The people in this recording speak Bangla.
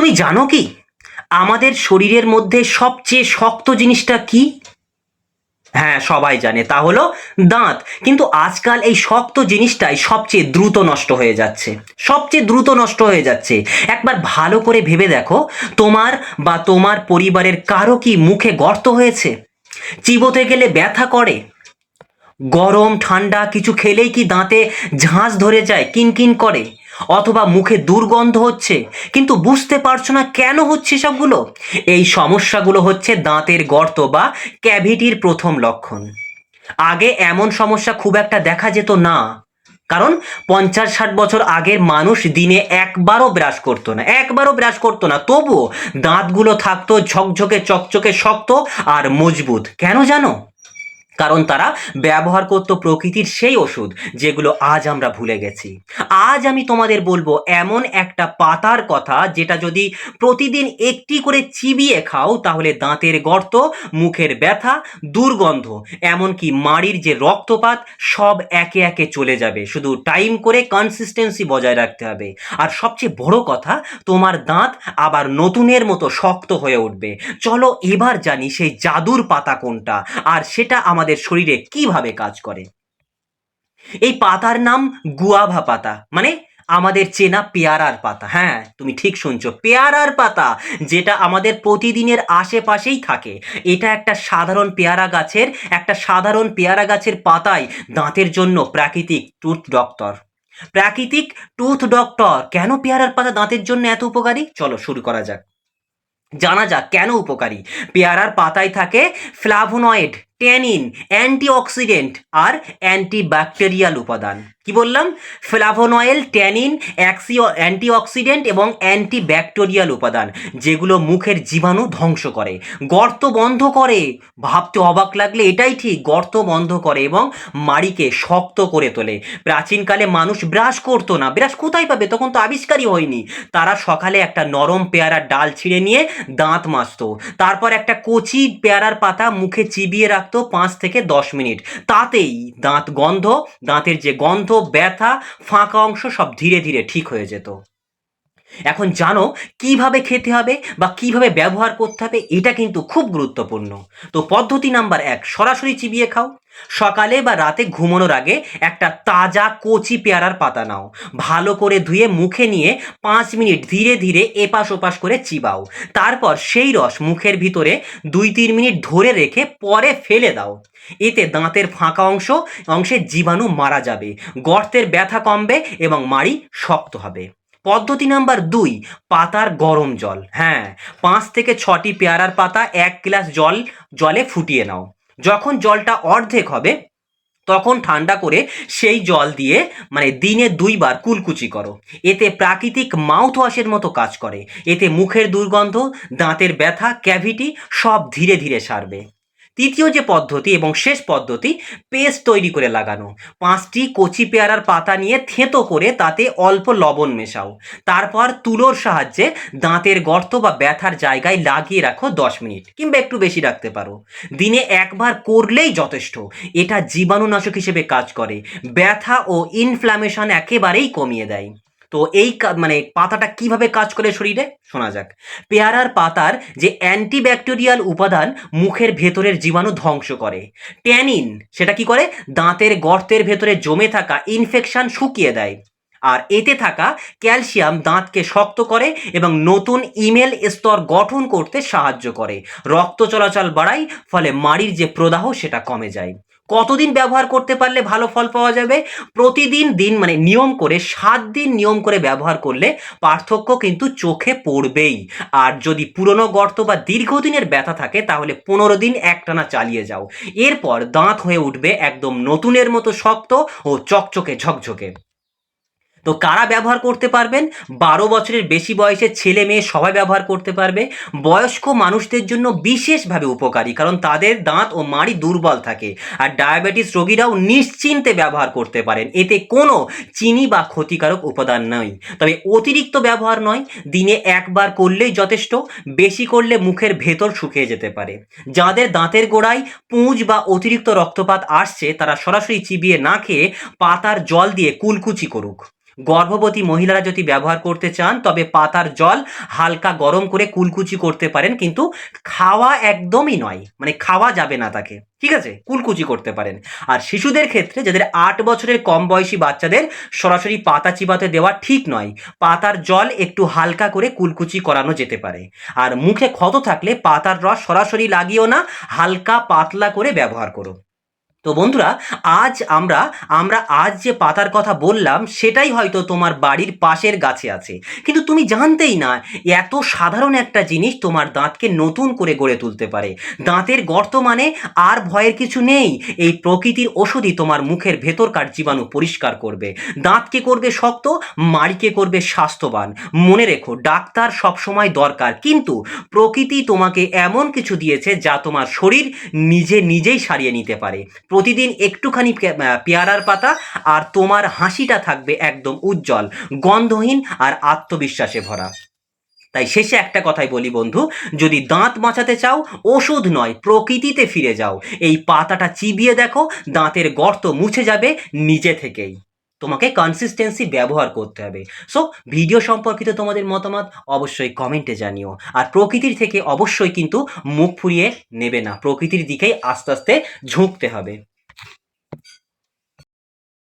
তুমি জানো কি আমাদের শরীরের মধ্যে সবচেয়ে শক্ত জিনিসটা কি? হ্যাঁ, সবাই জানে, তা হলো দাঁত। কিন্তু আজকাল এই শক্ত জিনিসটাই সবচেয়ে দ্রুত নষ্ট হয়ে যাচ্ছে, সবচেয়ে দ্রুত নষ্ট হয়ে যাচ্ছে। একবার ভালো করে ভেবে দেখো, তোমার বা তোমার পরিবারের কারো কি মুখে গর্ত হয়েছে? চিবোতে গেলে ব্যথা করে? গরম ঠান্ডা কিছু খেলেই কি দাঁতে ঝাঁঝ ধরে যায়, কিনকিন করে? অথবা মুখে দুর্গন্ধ হচ্ছে, কিন্তু বুঝতে পারছো না কেন হচ্ছে সবগুলো? এই সমস্যাগুলো হচ্ছে দাঁতের গর্ত বা ক্যাভিটির প্রথম লক্ষণ। আগে এমন সমস্যা খুব একটা দেখা যেত না, কারণ 50-60 বছর আগের মানুষ দিনে একবারও ব্রাশ করতো না, একবারও ব্রাশ করতো না, তবুও দাঁতগুলো থাকতো ঝকঝকে চকচকে শক্ত আর মজবুত। কেন জানো? কারণ তারা ব্যবহার করত প্রকৃতির সেই ওষুধ যেগুলো আজ আমরা ভুলে গেছি। আজ আমি তোমাদের বলবো এমন একটা পাতার কথা, যেটা যদি প্রতিদিন একটি করে চিবিয়ে খাও তাহলে দাঁতের গর্ত, মুখের ব্যথা, দুর্গন্ধ, এমনকি মাড়ির যে রক্তপাত, সব একে একে চলে যাবে। শুধু টাইম করে কনসিস্টেন্সি বজায় রাখতে হবে। আর সবচেয়ে বড় কথা, তোমার দাঁত আবার নতুনের মতো শক্ত হয়ে উঠবে। চলো এবার জানি সেই জাদুর পাতা কোনটা, আর সেটা আমাদের শরীরে কিভাবে কাজ করে। এই পাতার নাম গুয়াভা পাতা, মানে আমাদের চেনা পেয়ারার পাতা। হ্যাঁ, তুমি ঠিক শুনছো, পেয়ারার পাতা, যেটা আমাদের প্রতিদিনের আশেপাশেই থাকে। এটা একটা সাধারণ পেয়ারা গাছের পাতাই দাঁতের জন্য প্রাকৃতিক টুথ ডক্টর। প্রাকৃতিক টুথ ডক্টর কেন পেয়ারার পাতা দাঁতের জন্য এত উপকারী? চলো শুরু করা যাক, জানা যাক কেন উপকারী। পেয়ারার পাতায় থাকে ফ্লাভোনয়েড, ট্যানিন, অ্যান্টিঅক্সিডেন্ট আর অ্যান্টিব্যাকটেরিয়াল উপাদান। কি বললাম? ফ্লাভোনয়েল, ট্যানিন, অ্যান্টিঅক্সিডেন্ট এবং অ্যান্টিব্যাকটেরিয়াল উপাদান, যেগুলো মুখের জীবাণু ধ্বংস করে, গর্ত বন্ধ করে। ভাবতে অবাক লাগলে এটাই ঠিক, গর্ত বন্ধ করে এবং মাড়িকে শক্ত করে তোলে। প্রাচীনকালে মানুষ ব্রাশ করতো না, ব্রাশ কোথায় পাবে? তখন তো আবিষ্কারই হয়নি। তারা সকালে একটা নরম পেয়ারার ডাল ছিঁড়ে নিয়ে দাঁত মাজতো, তারপর একটা কচি পেয়ারার পাতা মুখে চিবিয়ে রাখতো 5 থেকে 10 মিনিট। তাতেই দাঁতের যে গন্ধ, ব্যথা, ফাঁকা অংশ সব ধীরে ধীরে ঠিক হয়ে যেত। এখন জানো কিভাবে খেতে হবে বা কিভাবে ব্যবহার করতে হবে? এটা কিন্তু খুব গুরুত্বপূর্ণ। তো পদ্ধতি নাম্বার 1, সরাসরি চিবিয়ে খাও। সকালে বা রাতে ঘুমানোর আগে একটা তাজা কচি পেয়ারার পাতা নাও, ভালো করে ধুয়ে মুখে নিয়ে 5 মিনিট ধীরে ধীরে এপাশ ওপাশ করে চিবাও। তারপর সেই রস মুখের ভিতরে 2-3 মিনিট ধরে রেখে পরে ফেলে দাও। এতে দাঁতের ফাঁকা অংশে জীবাণু মারা যাবে, গর্তের ব্যথা কমবে এবং মাড়ি শক্ত হবে। পদ্ধতি নাম্বার 2, পাতার গরম জল। হ্যাঁ, 5 থেকে 6টি পেয়ারার পাতা 1 গ্লাস জলে ফুটিয়ে নাও। যখন জলটা অর্ধেক হবে তখন ঠান্ডা করে সেই জল দিয়ে দিনে 2 বার কুলকুচি করো। এতে প্রাকৃতিক মাউথ ওয়াশের মতো কাজ করে। এতে মুখের দুর্গন্ধ, দাঁতের ব্যথা, ক্যাভিটি সব ধীরে ধীরে সারবে। তৃতীয় যে পদ্ধতি এবং শেষ পদ্ধতি, পেস্ট তৈরি করে লাগানো। 5টি কচি পেয়ারার পাতা নিয়ে থেঁতো করে তাতে অল্প লবণ মেশাও। তারপর তুলোর সাহায্যে দাঁতের গর্ত বা ব্যথার জায়গায় লাগিয়ে রাখো 10 মিনিট, কিংবা একটু বেশি রাখতে পারো। দিনে একবার করলেই যথেষ্ট। এটা জীবাণুনাশক হিসেবে কাজ করে, ব্যথা ও ইনফ্ল্যামেশন একেবারেই কমিয়ে দেয়। তো এই পাতাটা কিভাবে কাজ করে শরীরে, শোনা যাক। পেয়ারার পাতার যে অ্যান্টিব্যাকটেরিয়াল উপাদান মুখের ভেতরের জীবাণু ধ্বংস করে। ট্যানিন সেটা কি করে? দাঁতের গর্তের ভেতরে জমে থাকা ইনফেকশন শুকিয়ে দেয়। আর এতে থাকা ক্যালসিয়াম দাঁতকে শক্ত করে এবং নতুন ইমেল স্তর গঠন করতে সাহায্য করে। রক্ত চলাচল বাড়ায়, ফলে মাড়ির যে প্রদাহ সেটা কমে যায়। কতদিন ব্যবহার করতে পারলে ভালো ফল পাওয়া যাবে? প্রতিদিন নিয়ম করে 7 দিন নিয়ম করে ব্যবহার করলে পার্থক্য কিন্তু চোখে পড়বেই। আর যদি পুরনো গর্ত বা দীর্ঘদিনের ব্যথা থাকে তাহলে 15 দিন একটানা চালিয়ে যাও। এরপর দাঁত হয়ে উঠবে একদম নতুনের মতো শক্ত ও চকচকে ঝকঝকে। তো কারা ব্যবহার করতে পারবেন? 12 বছরের বেশি বয়সের ছেলে মেয়ে সবাই ব্যবহার করতে পারবে। বয়স্ক মানুষদের জন্য বিশেষভাবে উপকারী, কারণ তাদের দাঁত ও মাড়ি দুর্বল থাকে। আর ডায়াবেটিস রোগীরাও নিশ্চিন্তে ব্যবহার করতে পারেন। এতে কোনো চিনি বা ক্ষতিকারক উপাদান নয়। তবে অতিরিক্ত ব্যবহার নয়, দিনে একবার করলেই যথেষ্ট। বেশি করলে মুখের ভেতর শুকিয়ে যেতে পারে। যাদের দাঁতের গোড়ায় পুঁজ বা অতিরিক্ত রক্তপাত আসছে তারা সরাসরি চিবিয়ে না খেয়ে পাতার জল দিয়ে কুলকুচি করুক। গর্ভবতী মহিলারা যদি ব্যবহার করতে চান তবে পাতার জল হালকা গরম করে কুলকুচি করতে পারেন, কিন্তু খাওয়া একদমই নয়, মানে খাওয়া যাবে না তাকে, ঠিক আছে? কুলকুচি করতে পারেন। আর শিশুদের ক্ষেত্রে, যাদের 8 বছরের কম বয়সী বাচ্চাদের সরাসরি পাতা চিবাতে দেওয়া ঠিক নয়। পাতার জল একটু হালকা করে কুলকুচি করানো যেতে পারে। আর মুখে ক্ষত থাকলে পাতার রস সরাসরি লাগিও না, হালকা পাতলা করে ব্যবহার করো। তো বন্ধুরা, আজ আমরা আজ যে পাতার কথা বললাম সেটাই হয়তো তোমার বাড়ির পাশের গাছে আছে, কিন্তু তুমি জানতেই না এত সাধারণ একটা জিনিস তোমার দাঁতকে নতুন করে গড়ে তুলতে পারে। দাঁতের গর্ত মানে আর ভয়ের কিছু নেই। এই প্রকৃতির ওষুধই তোমার মুখের ভেতরকার জীবাণু পরিষ্কার করবে, দাঁতকে করবে শক্ত, মাড়িকে করবে স্বাস্থ্যবান। মনে রেখো, ডাক্তার সবসময় দরকার, কিন্তু প্রকৃতি তোমাকে এমন কিছু দিয়েছে যা তোমার শরীর নিজেই সারিয়ে নিতে পারে। প্রতিদিন একটুখানি পেয়ারার পাতা, আর তোমার হাসিটা থাকবে একদম উজ্জ্বল, গন্ধহীন আর আত্মবিশ্বাসে ভরা। তাই শেষে একটা কথাই বলি বন্ধু, যদি দাঁত বাঁচাতে চাও, ওষুধ নয় প্রকৃতিতে ফিরে যাও। এই পাতাটা চিবিয়ে দেখো, দাঁতের গর্ত মুছে যাবে নিজে থেকেই। তোমাকে কনসিস্টেন্সি ব্যবহার করতে হবে। সো ভিডিও সম্পর্কিত তোমাদের মতামত অবশ্যই কমেন্টে জানিও। আর প্রকৃতির থেকে অবশ্যই কিন্তু মুখ ফুরিয়ে নেবে না, প্রকৃতির দিকেই আস্তে আস্তে ঝুঁকতে হবে।